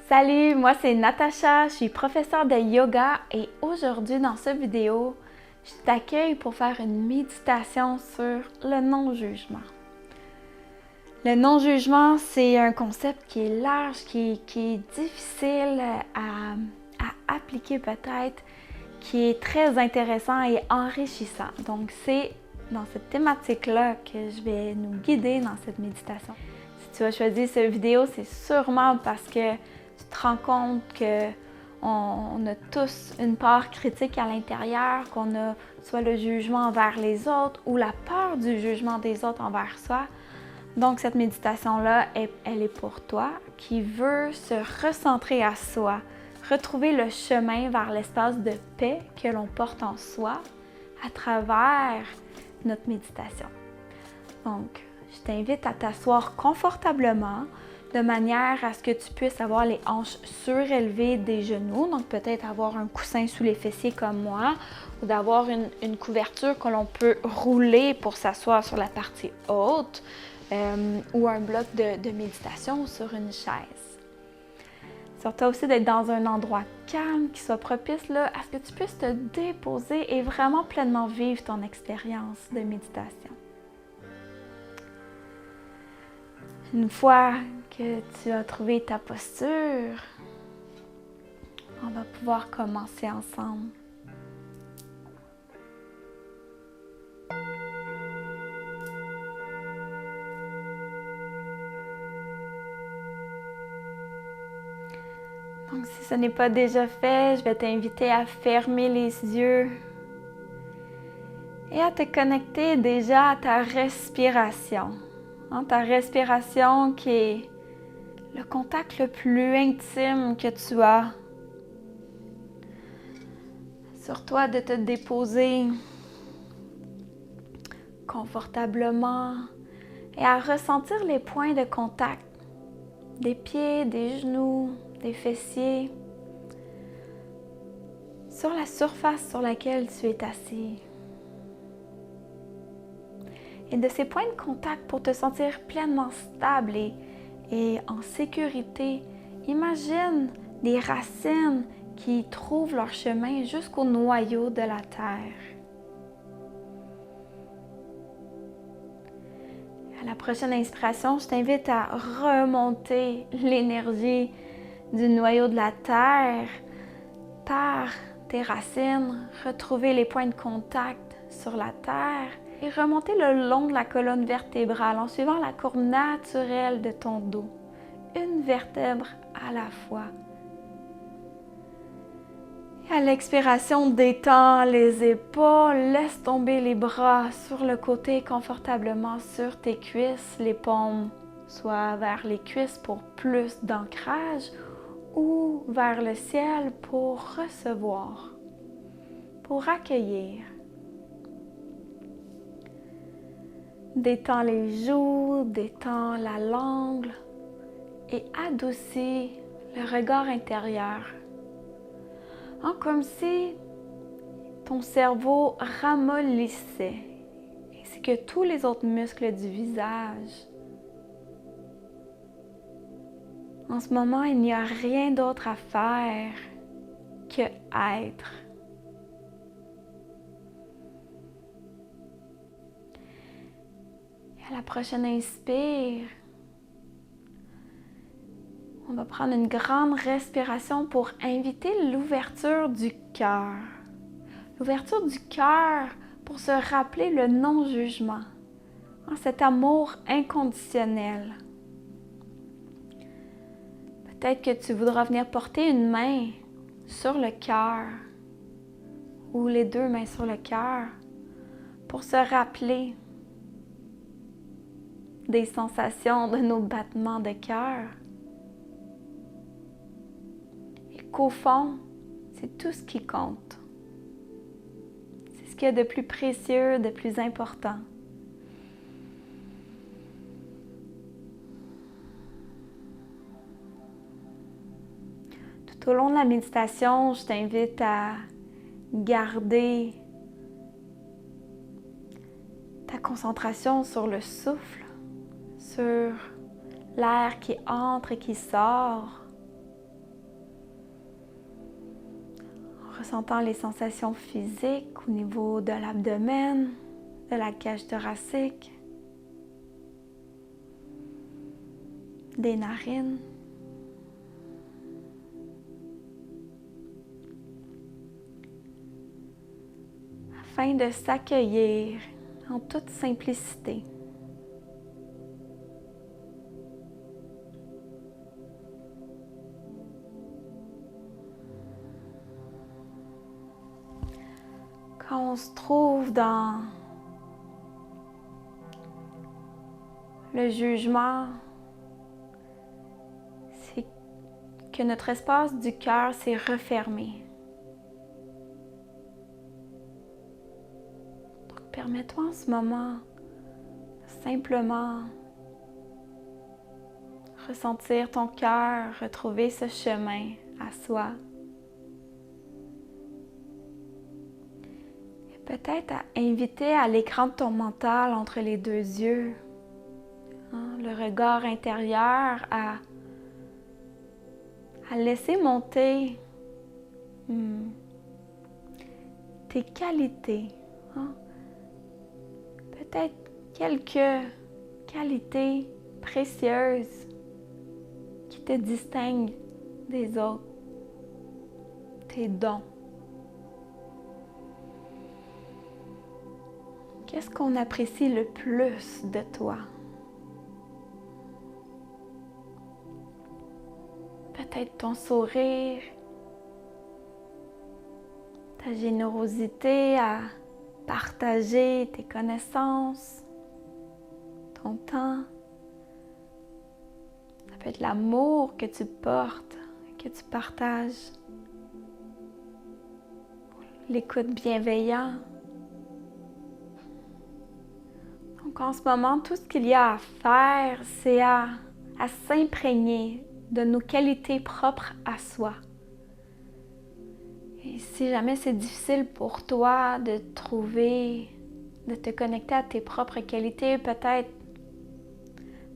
Salut, moi c'est Natacha, je suis professeure de yoga et aujourd'hui dans cette vidéo, je t'accueille pour faire une méditation sur le non-jugement. Le non-jugement, c'est un concept qui est large, qui est difficile à appliquer peut-être, qui est très intéressant et enrichissant. Donc c'est dans cette thématique-là que je vais nous guider dans cette méditation. Si tu as choisi cette vidéo, c'est sûrement parce que tu te rends compte qu'on a tous une part critique à l'intérieur, qu'on a soit le jugement envers les autres ou la peur du jugement des autres envers soi. Donc cette méditation-là, elle est pour toi qui veut se recentrer à soi, retrouver le chemin vers l'espace de paix que l'on porte en soi à travers notre méditation. Donc, je t'invite à t'asseoir confortablement de manière à ce que tu puisses avoir les hanches surélevées des genoux, donc peut-être avoir un coussin sous les fessiers comme moi ou d'avoir une couverture que l'on peut rouler pour s'asseoir sur la partie haute ou un bloc de méditation sur une chaise. Surtout aussi d'être dans un endroit calme qui soit propice là, à ce que tu puisses te déposer et vraiment pleinement vivre ton expérience de méditation. Une fois que tu as trouvé ta posture, on va pouvoir commencer ensemble. Donc, si ce n'est pas déjà fait, je vais t'inviter à fermer les yeux et à te connecter déjà à ta respiration. Ta respiration qui est le contact le plus intime que tu as. Sur toi de te déposer confortablement et à ressentir les points de contact des pieds, des genoux, des fessiers sur la surface sur laquelle tu es assis. Et de ces points de contact pour te sentir pleinement stable et en sécurité, imagine des racines qui trouvent leur chemin jusqu'au noyau de la terre. À la prochaine inspiration, je t'invite à remonter l'énergie du noyau de la terre par tes racines, retrouver les points de contact sur la terre et remonter le long de la colonne vertébrale en suivant la courbe naturelle de ton dos, une vertèbre à la fois. Et à l'expiration, détends les épaules, laisse tomber les bras sur le côté confortablement sur tes cuisses, les paumes soit vers les cuisses pour plus d'ancrage ou vers le ciel pour recevoir, pour accueillir. Détends les joues, détends la langue et adoucis le regard intérieur. Comme si ton cerveau ramollissait, ainsi que tous les autres muscles du visage. En ce moment, il n'y a rien d'autre à faire que être. Et à la prochaine inspire, on va prendre une grande respiration pour inviter l'ouverture du cœur. L'ouverture du cœur pour se rappeler le non-jugement, cet amour inconditionnel. Peut-être que tu voudras venir porter une main sur le cœur ou les deux mains sur le cœur pour se rappeler des sensations de nos battements de cœur. Et qu'au fond, c'est tout ce qui compte. C'est ce qu'il y a de plus précieux, de plus important. Tout au long de la méditation, je t'invite à garder ta concentration sur le souffle, sur l'air qui entre et qui sort, ressentant les sensations physiques au niveau de l'abdomen, de la cage thoracique, des narines. Afin de s'accueillir en toute simplicité. Quand on se trouve dans le jugement, c'est que notre espace du cœur s'est refermé. Donc, permets-toi en ce moment simplement ressentir ton cœur, retrouver ce chemin à soi. Et peut-être à inviter à l'écran de ton mental entre les deux yeux, le regard intérieur, à laisser monter tes qualités. Peut-être quelques qualités précieuses qui te distinguent des autres, tes dons. Qu'est-ce qu'on apprécie le plus de toi? Peut-être ton sourire, ta générosité à partager tes connaissances, ton temps. Ça peut être l'amour que tu portes, que tu partages. L'écoute bienveillante. Donc en ce moment, tout ce qu'il y a à faire, c'est à s'imprégner de nos qualités propres à soi. Et si jamais c'est difficile pour toi de te connecter à tes propres qualités, peut-être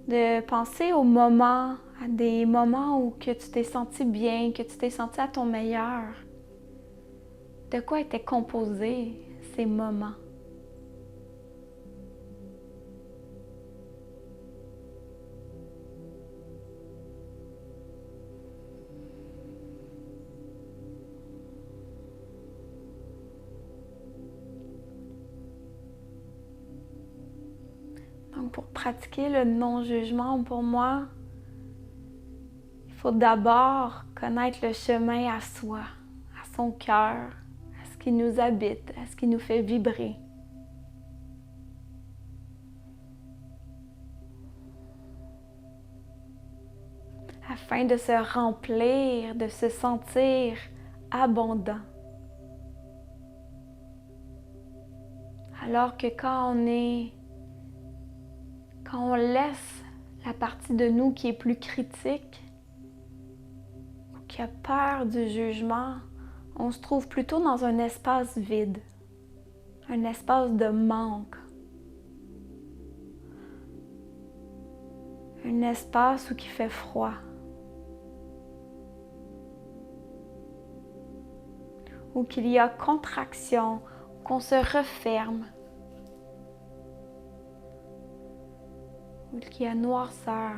de penser à des moments où que tu t'es senti bien, que tu t'es senti à ton meilleur. De quoi étaient composés ces moments? Donc, pour pratiquer le non-jugement, pour moi, il faut d'abord connaître le chemin à soi, à son cœur, à ce qui nous habite, à ce qui nous fait vibrer. Afin de se remplir, de se sentir abondant. Alors que quand on laisse la partie de nous qui est plus critique, ou qui a peur du jugement, on se trouve plutôt dans un espace vide, un espace de manque, un espace où il fait froid, où il y a contraction, qu'on se referme, où il y a noirceur.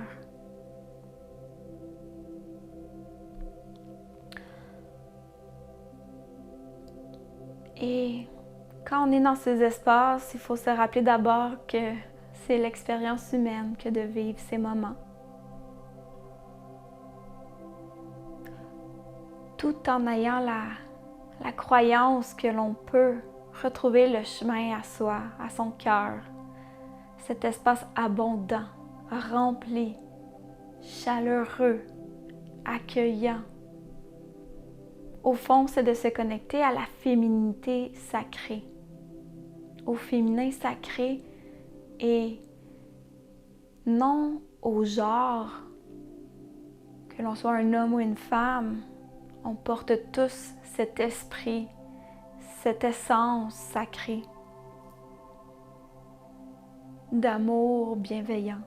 Et quand on est dans ces espaces, il faut se rappeler d'abord que c'est l'expérience humaine que de vivre ces moments. Tout en ayant la croyance que l'on peut retrouver le chemin à soi, à son cœur, cet espace abondant, rempli, chaleureux, accueillant. Au fond, c'est de se connecter à la féminité sacrée, au féminin sacré et non au genre, que l'on soit un homme ou une femme. On porte tous cet esprit, cette essence sacrée d'amour bienveillant.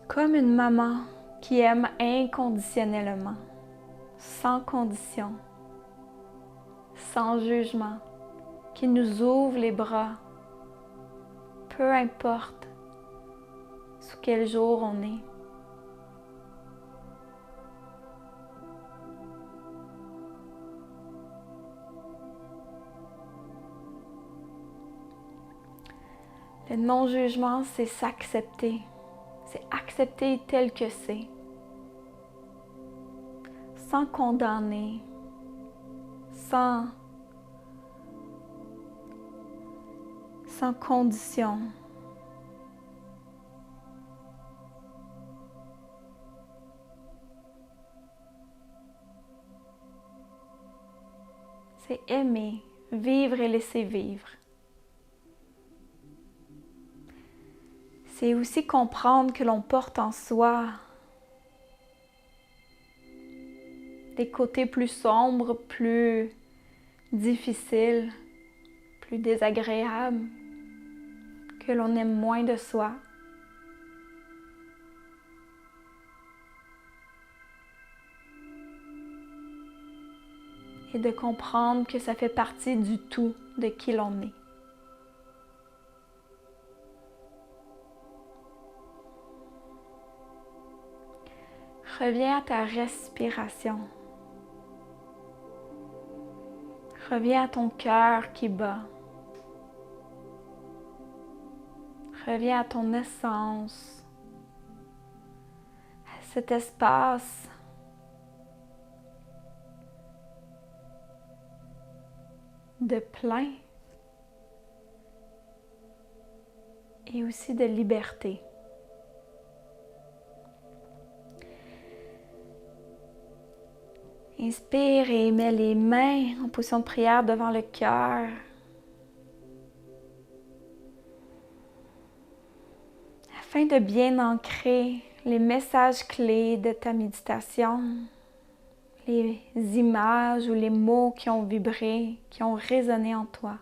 Comme une maman qui aime inconditionnellement, sans condition, sans jugement, qui nous ouvre les bras, peu importe sous quel jour on est. Le non-jugement, c'est s'accepter. C'est accepter tel que c'est. Sans condamner. Sans condition. C'est aimer, vivre et laisser vivre. C'est aussi comprendre que l'on porte en soi des côtés plus sombres, plus difficiles, plus désagréables, que l'on aime moins de soi. Et de comprendre que ça fait partie du tout de qui l'on est. Reviens à ta respiration. Reviens à ton cœur qui bat. Reviens à ton essence, à cet espace de plein et aussi de liberté. Inspire et mets les mains en position de prière devant le cœur. Afin de bien ancrer les messages clés de ta méditation, les images ou les mots qui ont vibré, qui ont résonné en toi.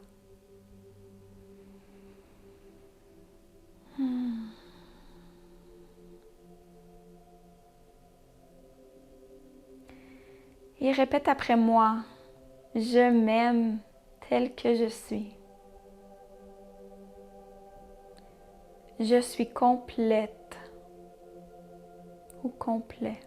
Et répète après moi, je m'aime tel que je suis. Je suis complète ou complet.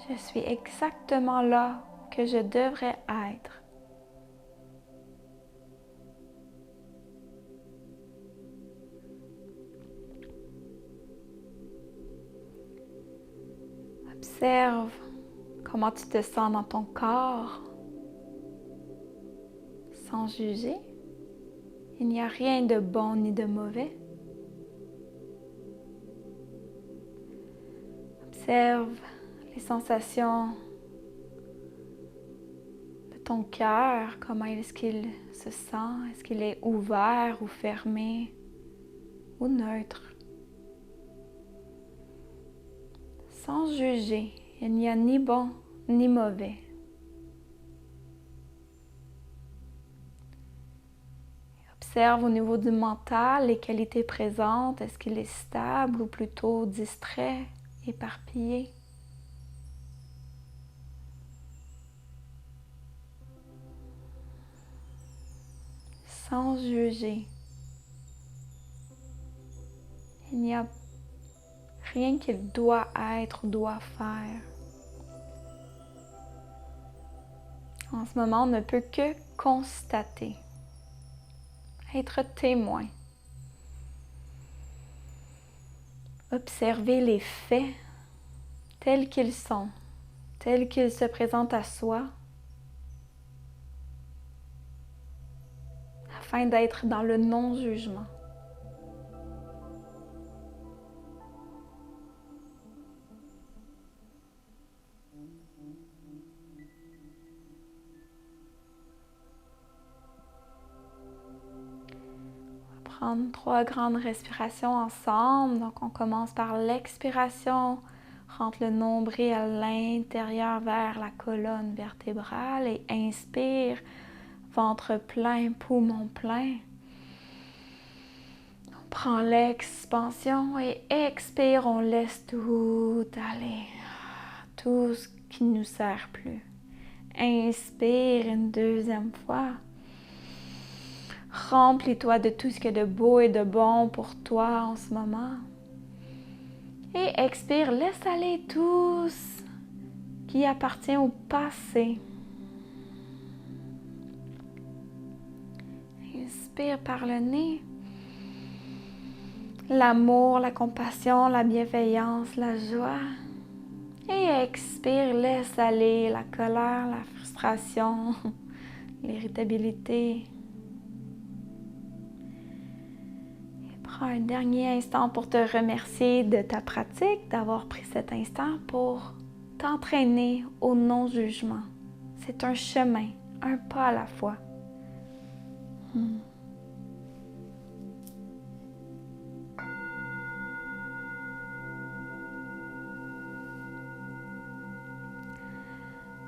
Je suis exactement là que je devrais être. Observe comment tu te sens dans ton corps sans juger. Il n'y a rien de bon ni de mauvais. Observe les sensations de ton cœur, comment est-ce qu'il se sent, est-ce qu'il est ouvert ou fermé ou neutre. Sans juger, il n'y a ni bon ni mauvais. Observe au niveau du mental les qualités présentes. Est-ce qu'il est stable ou plutôt distrait, éparpillé? Sans juger. Il n'y a rien qu'il doit être ou doit faire. En ce moment, on ne peut que constater, être témoin, observer les faits tels qu'ils sont, tels qu'ils se présentent à soi, afin d'être dans le non-jugement. Prendre 3 grandes respirations ensemble. Donc, on commence par l'expiration. Rentre le nombril à l'intérieur vers la colonne vertébrale et inspire, ventre plein, poumon plein. On prend l'expansion et expire, on laisse tout aller, tout ce qui ne nous sert plus. Inspire une deuxième fois. Remplis-toi de tout ce qu'il y a de beau et de bon pour toi en ce moment. Et expire, laisse aller tout ce qui appartient au passé. Inspire par le nez. L'amour, la compassion, la bienveillance, la joie. Et expire, laisse aller la colère, la frustration, l'irritabilité. Prends un dernier instant pour te remercier de ta pratique, d'avoir pris cet instant pour t'entraîner au non-jugement. C'est un chemin, un pas à la fois.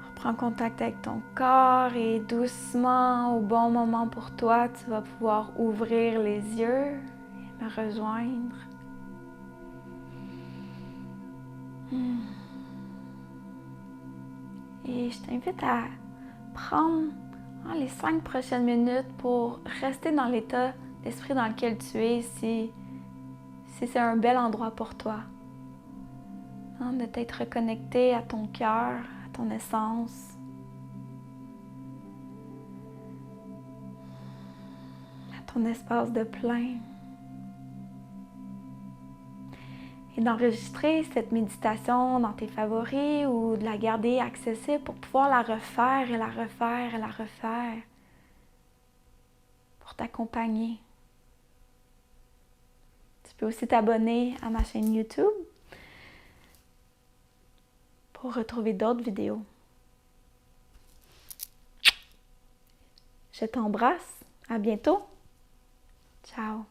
Reprends contact avec ton corps et doucement, au bon moment pour toi, tu vas pouvoir ouvrir les yeux et me rejoindre. Et je t'invite à prendre les 5 prochaines minutes pour rester dans l'état d'esprit dans lequel tu es si c'est un bel endroit pour toi. De t'être reconnecté à ton cœur, à ton essence. À ton espace de plein. Et d'enregistrer cette méditation dans tes favoris ou de la garder accessible pour pouvoir la refaire et la refaire et la refaire pour t'accompagner. Tu peux aussi t'abonner à ma chaîne YouTube pour retrouver d'autres vidéos. Je t'embrasse. À bientôt. Ciao.